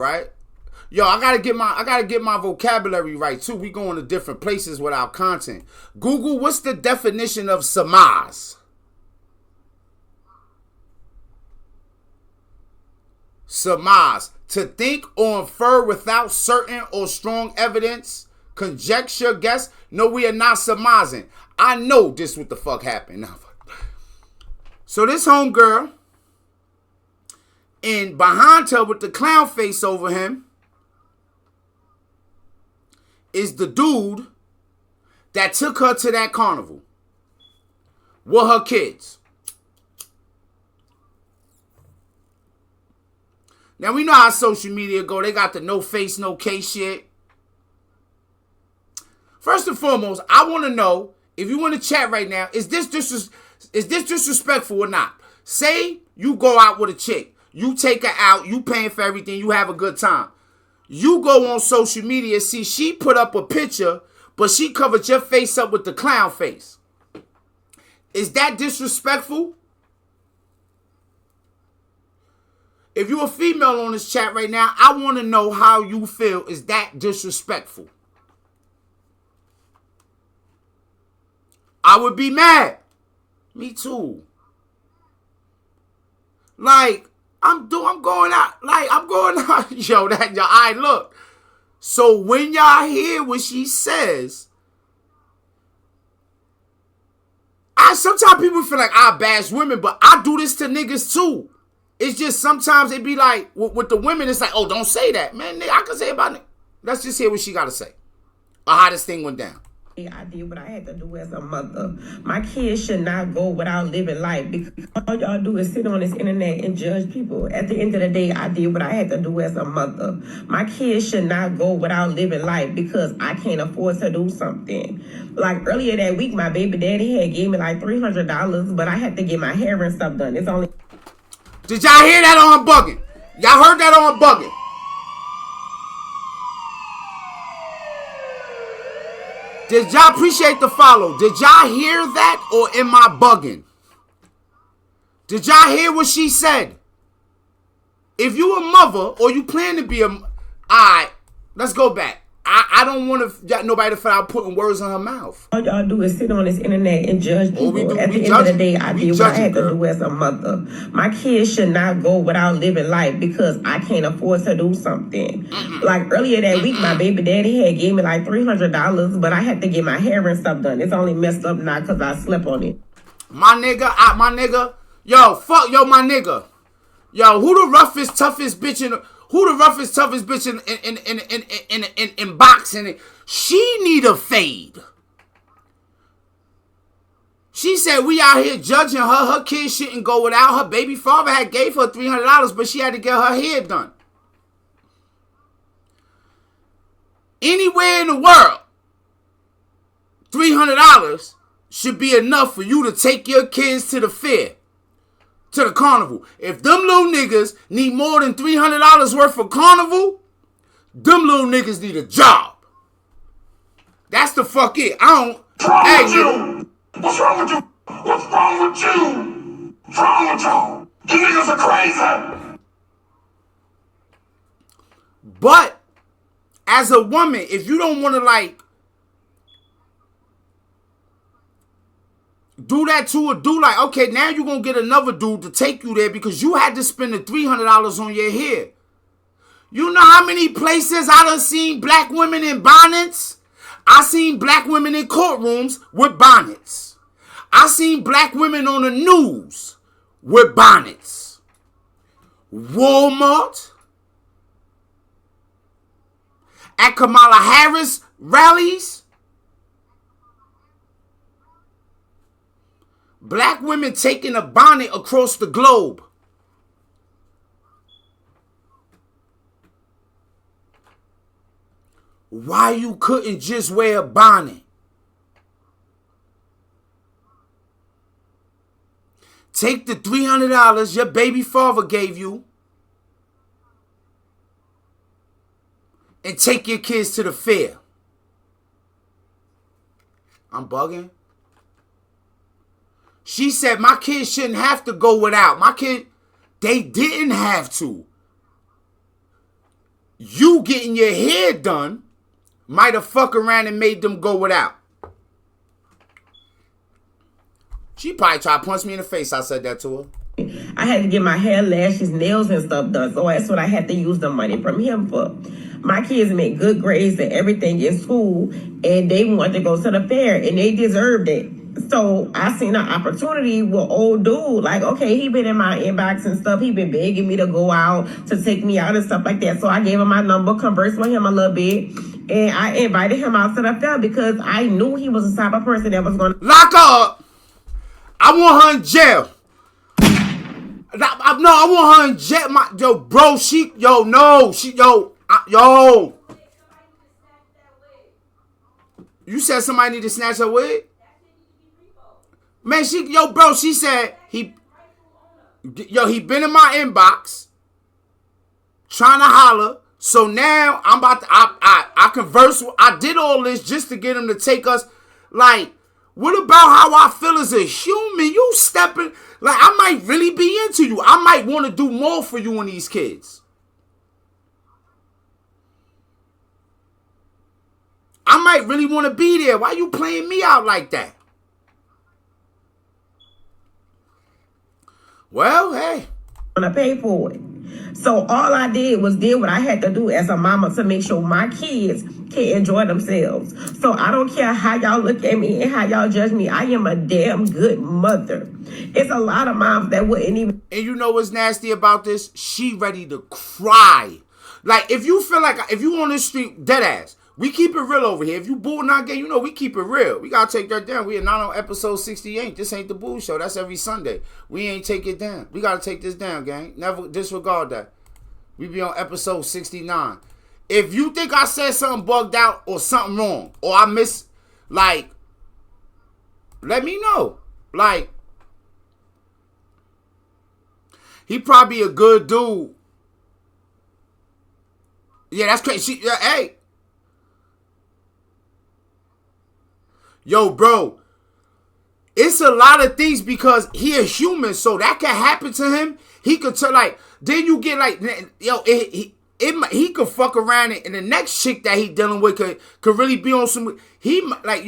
right? Yo, I gotta get my vocabulary right too. We going to different places with our content. Google, what's the definition of samaz? Samaz, to think or infer without certain or strong evidence, conjecture, guess. No, we are not surmising. I know this what the fuck happened. So this homegirl and behind her with the clown face over him is the dude that took her to that carnival with her kids. Now, we know how social media go. They got the no face, no case shit. First and foremost, I want to know, if you want to chat right now, is this disrespectful or not? Say you go out with a chick. You take her out. You paying for everything. You have a good time. You go on social media, see she put up a picture, but she covered your face up with the clown face. Is that disrespectful? If you're a female on this chat right now, I want to know how you feel. Is that disrespectful? I would be mad. Me too. Like, I'm going out. Yo, I look. So when y'all hear what she says, sometimes people feel like I bash women, but I do this to niggas too. It's just sometimes it be like, with the women, it's like, oh, don't say that. Man, I can say about it. Let's just hear what she got to say. Or how this thing went down. I did what I had to do as a mother. My kids should not go without living life, because all y'all do is sit on this internet and judge people. At the end of the day, I did what I had to do as a mother. My kids should not go without living life because I can't afford to do something. Like earlier that week, my baby daddy had gave me like $300, but I had to get my hair and stuff done. It's only... Did y'all hear that on Bugging? Y'all heard that on Bugging? Did y'all appreciate the follow? Did y'all hear that, or am I bugging? Did y'all hear what she said? If you a mother or you plan to be alright, let's go back. I don't want nobody to feel out putting words in her mouth. All y'all do is sit on this internet and judge people. At the end of the day, I did what I had to do as a mother. My kids should not go without living life because I can't afford to do something. Like earlier that week, my baby daddy had gave me like $300, but I had to get my hair and stuff done. It's only messed up now because I slept on it. My nigga, yo, fuck, yo, my nigga. Yo, who the roughest, toughest bitch in in boxing? She need a fade. She said we out here judging her. Her kids shouldn't go without. Her baby father had gave her $300, but she had to get her hair done. Anywhere in the world, $300 should be enough for you to take your kids to the fair. To the carnival. If them little niggas need more than $300 worth of carnival, them little niggas need a job. That's the fuck it. What's wrong with you? What's wrong with you? What's wrong with you? What's wrong with you? You niggas are crazy. But as a woman, if you don't want to like do that to a dude, like, okay, now you're going to get another dude to take you there because you had to spend the $300 on your hair. You know how many places I done seen black women in bonnets? I seen black women in courtrooms with bonnets. I seen black women on the news with bonnets. Walmart. At Kamala Harris rallies. Black women taking a bonnet across the globe. Why you couldn't just wear a bonnet? Take the $300 your baby father gave you and take your kids to the fair. I'm bugging. She said my kids shouldn't have to go without. My kid, they didn't have to. you getting your hair done might have fucked around and made them go without. She probably tried to punch me in the face. I said that to her. I had to get my hair, lashes, nails, and stuff done. So that's what I had to use the money from him for. My kids made good grades and everything in school, and they wanted to go to the fair, and they deserved it. So I seen an opportunity with old dude. Like, okay, he been in my inbox and stuff. He been begging me to go out, to take me out and stuff like that. So I gave him my number, conversed with him a little bit, and I invited him out to the fair because I knew he was the type of person that was going to lock her up. I want her in jail. No, I want her in jail. Yo, bro, yo. You said somebody need to snatch her wig? Man, she said he been in my inbox trying to holler. So now I'm about to, I converse, I did all this just to get him to take us. Like, what about how I feel as a human? You stepping, like, I might really be into you. I might want to do more for you and these kids. I might really want to be there. Why you playing me out like that? Well, hey. to pay for it. So all I did was did what I had to do as a mama to make sure my kids can enjoy themselves. So I don't care how y'all look at me and how y'all judge me. I am a damn good mother. It's a lot of moms that wouldn't even. And you know what's nasty about this? She ready to cry. Like, if you feel like, if you on the street, dead ass, we keep it real over here. If you bull not gay, you know we keep it real. We gotta take that down. We are not on episode 68. This ain't the Bull Show. That's every Sunday. We ain't take it down. We gotta take this down, gang. Never disregard that. We be on episode 69. If you think I said something bugged out or something wrong, or I miss, like, let me know. Like, he probably a good dude. Yeah, that's crazy. Hey. Yo, bro. It's a lot of things because he a human, so that can happen to him. He could tell, like, then you get like, yo, he could fuck around and the next chick that he dealing with could really be on some, he, like,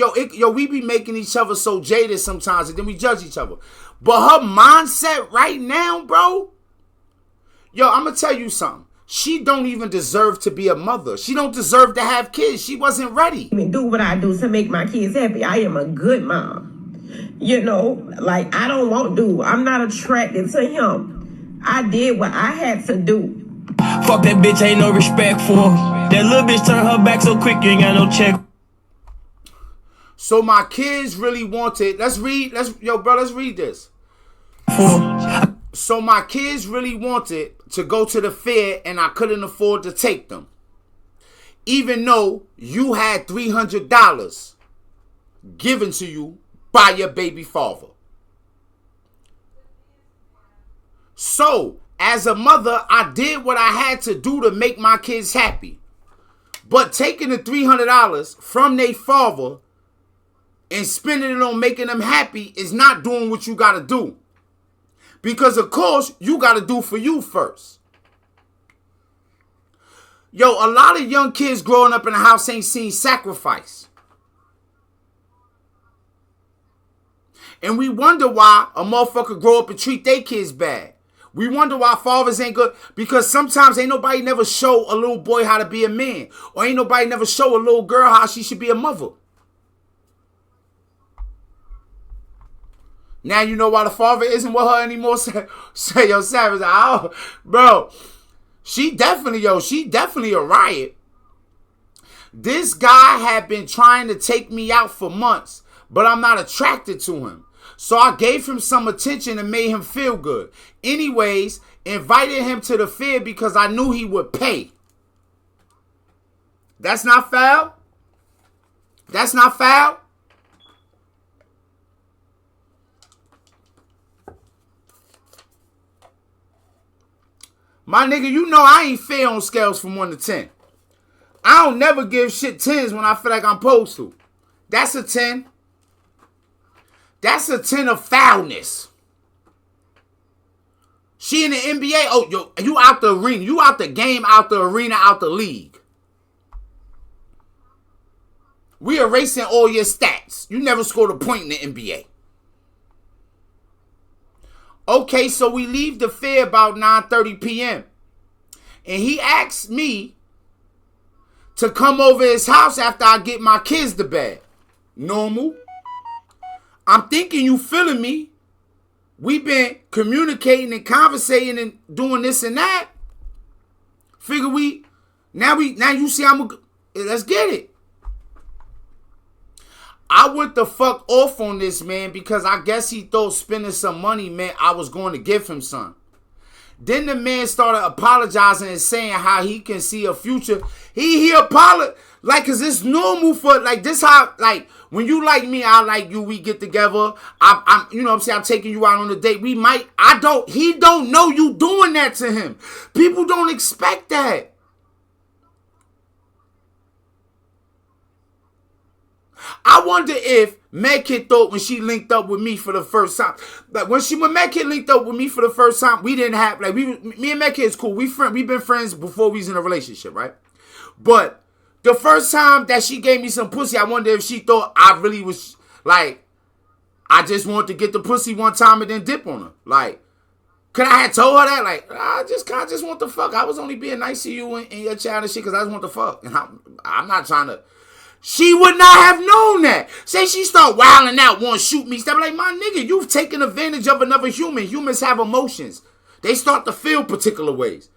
we be making each other so jaded sometimes and then we judge each other. But her mindset right now, bro, yo, I'm gonna tell you something. She don't even deserve to be a mother. She don't deserve to have kids. She wasn't ready. I mean, do what I do to make my kids happy. I am a good mom. You know, like, I don't want to. I'm not attracted to him. I did what I had to do. Fuck that bitch, ain't no respect for her. That little bitch turn her back so quick, you ain't got no check. So my kids really wanted, let's read this. So my kids really wanted to go to the fair and I couldn't afford to take them. Even though you had $300 given to you by your baby father. So, as a mother, I did what I had to do to make my kids happy. But taking the $300 from their father and spending it on making them happy is not doing what you got to do. Because, of course, you got to do for you first. Yo, a lot of young kids growing up in the house ain't seen sacrifice. And we wonder why a motherfucker grow up and treat their kids bad. We wonder why fathers ain't good. Because sometimes ain't nobody never show a little boy how to be a man. Or ain't nobody never show a little girl how she should be a mother. Now you know why the father isn't with her anymore. Say, yo, Savage, oh, bro, she definitely a riot. This guy had been trying to take me out for months, but I'm not attracted to him. So I gave him some attention and made him feel good. Anyways, invited him to the fair because I knew he would pay. That's not foul? That's not foul? My nigga, you know I ain't fair on scales from 1 to 10. I don't never give shit 10s when I feel like I'm supposed to. That's a 10. That's a 10 of foulness. She in the NBA. Oh, yo, you out the arena. You out the game, out the arena, out the league. We erasing all your stats. You never scored a point in the NBA. Okay, so we leave the fair about 9:30 p.m. And he asked me to come over his house after I get my kids to bed. Normal. I'm thinking you feeling me. We've been communicating and conversating and doing this and that. Figure now you see let's get it. I went the fuck off on this man because I guess he thought spending some money meant I was going to give him some. Then the man started apologizing and saying how he can see a future. He apologized. Like, cause it's normal for, like, this how, like, when you like me, I like you, we get together. I'm you know what I'm saying, I'm taking you out on a date. He don't know you doing that to him. People don't expect that. I wonder if Medkit thought when she linked up with me for the first time, like when Medkit linked up with me for the first time, we didn't have, like, me and Medkit is cool. We've been friends before we was in a relationship, right? But the first time that she gave me some pussy, I wonder if she thought I really was, like, I just wanted to get the pussy one time and then dip on her. Like, could I have told her that? Like, I just want the fuck. I was only being nice to you and your child and shit because I just want the fuck. And I'm not trying to. She would not have known that. Say she start wilding out, want to shoot me. Stuff like, my nigga, you've taken advantage of another human. Humans have emotions. They start to feel particular ways.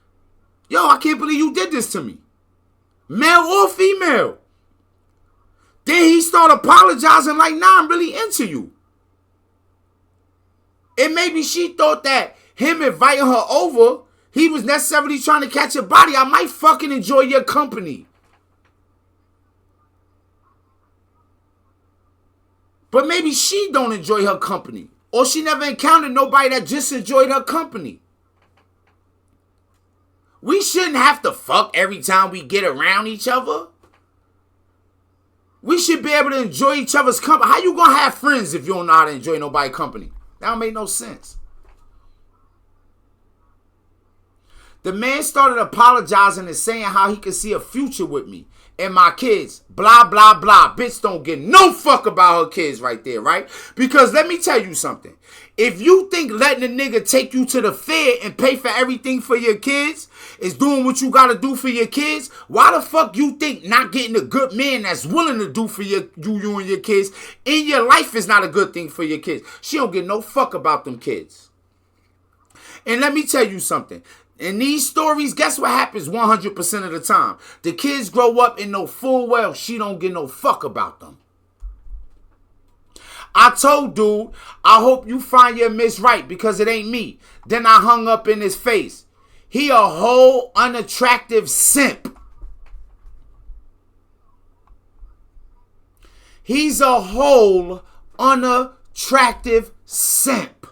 Yo, I can't believe you did this to me. Male or female. Then he started apologizing like, nah, I'm really into you. And maybe she thought that him inviting her over, he was necessarily trying to catch her body. I might fucking enjoy your company. But maybe she don't enjoy her company. Or she never encountered nobody that just enjoyed her company. We shouldn't have to fuck every time we get around each other. We should be able to enjoy each other's company. How you gonna have friends if you don't know how to enjoy nobody's company? That don't make no sense. The man started apologizing and saying how he could see a future with me and my kids. Blah, blah, blah. Bitch don't give no fuck about her kids right there, right? Because let me tell you something. If you think letting a nigga take you to the fair and pay for everything for your kids is doing what you gotta do for your kids, why the fuck you think not getting a good man that's willing to do for you and your kids in your life is not a good thing for your kids? She don't give no fuck about them kids. And let me tell you something. In these stories, guess what happens 100% of the time? The kids grow up and know full well she don't give no fuck about them. I told dude, I hope you find your miss right because it ain't me. Then I hung up in his face. He a whole unattractive simp. He's a whole unattractive simp.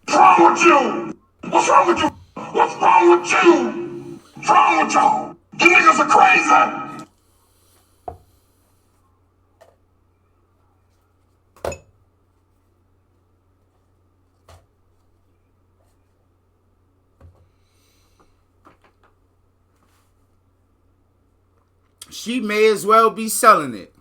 What's wrong with you? What's wrong with you? What's wrong with you? What's wrong with you? You niggas are crazy. She may as well be selling it.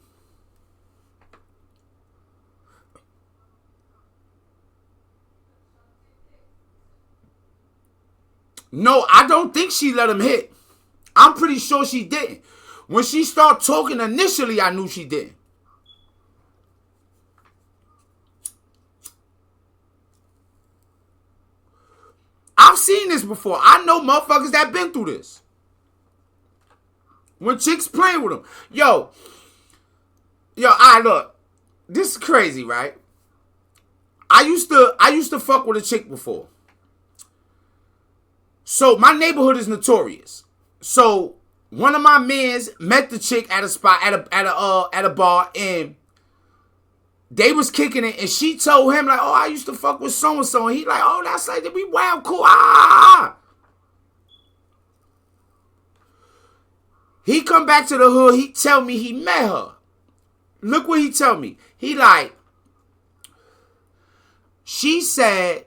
No, I don't think she let him hit. I'm pretty sure she didn't. When she started talking initially, I knew she didn't. I've seen this before. I know motherfuckers that been through this. When chicks playing with them. Yo, look. This is crazy, right? I used to fuck with a chick before. So my neighborhood is notorious. So one of my mans met the chick at a spot at a bar, and they was kicking it, and she told him like, "Oh, I used to fuck with so and so," and he like, "Oh, that's like we wow cool." He come back to the hood. He tell me he met her. Look what he tell me. He like, she said,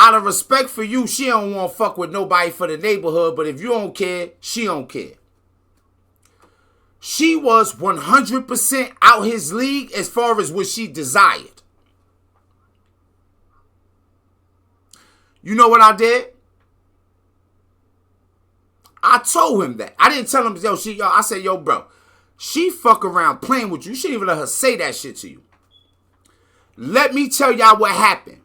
out of respect for you, she don't want to fuck with nobody for the neighborhood. But if you don't care, she don't care. She was 100% out his league as far as what she desired. You know what I did? I told him that. I didn't tell him, I said, yo, bro, she fuck around playing with you. You shouldn't even let her say that shit to you. Let me tell y'all what happened.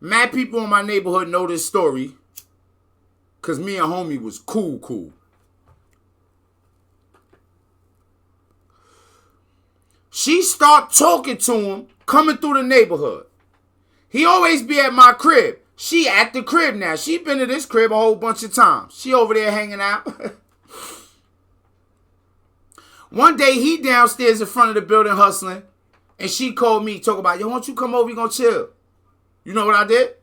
Mad people in my neighborhood know this story because me and homie was cool. She start talking to him, coming through the neighborhood. He always be at my crib. She at the crib now. She been to this crib a whole bunch of times. She over there hanging out. One day, he downstairs in front of the building hustling, and she called me, talk about, yo, why don't you come over, we gonna chill. You know what I did?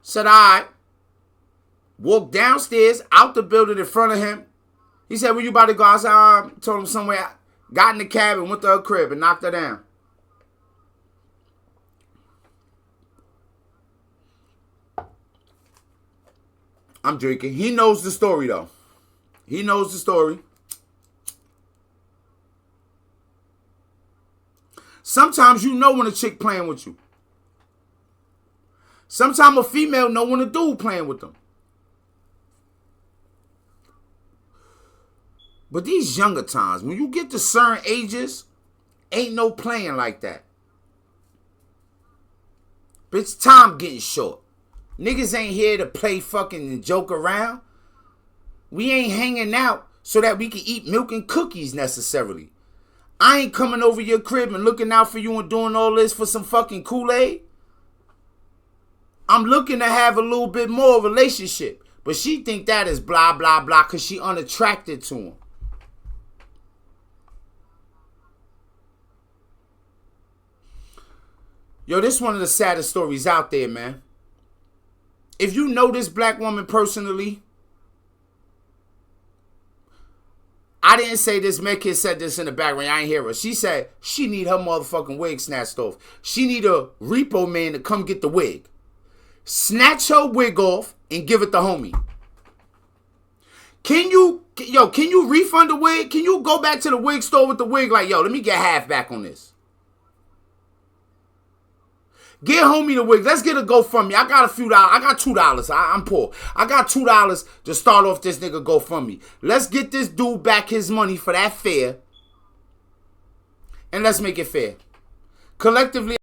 Said, all right. Walked downstairs, out the building in front of him. He said, where you about to go? I said, told him somewhere. Got in the cab and went to her crib and knocked her down. I'm drinking. He knows the story, though. He knows the story. Sometimes you know when a chick playing with you. Sometimes a female know when a dude playing with them. But these younger times, when you get to certain ages, ain't no playing like that. Bitch, time getting short. Niggas ain't here to play fucking and joke around. We ain't hanging out so that we can eat milk and cookies necessarily. I ain't coming over your crib and looking out for you and doing all this for some fucking Kool-Aid. I'm looking to have a little bit more relationship. But she think that is blah, blah, blah because she unattracted to him. Yo, this is one of the saddest stories out there, man. If you know this black woman personally, I didn't say this. Megkid said this in the background. I ain't hear her. She said she need her motherfucking wig snatched off. She need a repo man to come get the wig. Snatch her wig off and give it to homie. Can you refund the wig? Can you go back to the wig store with the wig like, yo, let me get half back on this? Get homie the wig. Let's get a GoFundMe. I got a few dollars. I got $2. I'm poor. I got $2 to start off this nigga GoFundMe. Let's get this dude back his money for that fare. And let's make it fair. Collectively,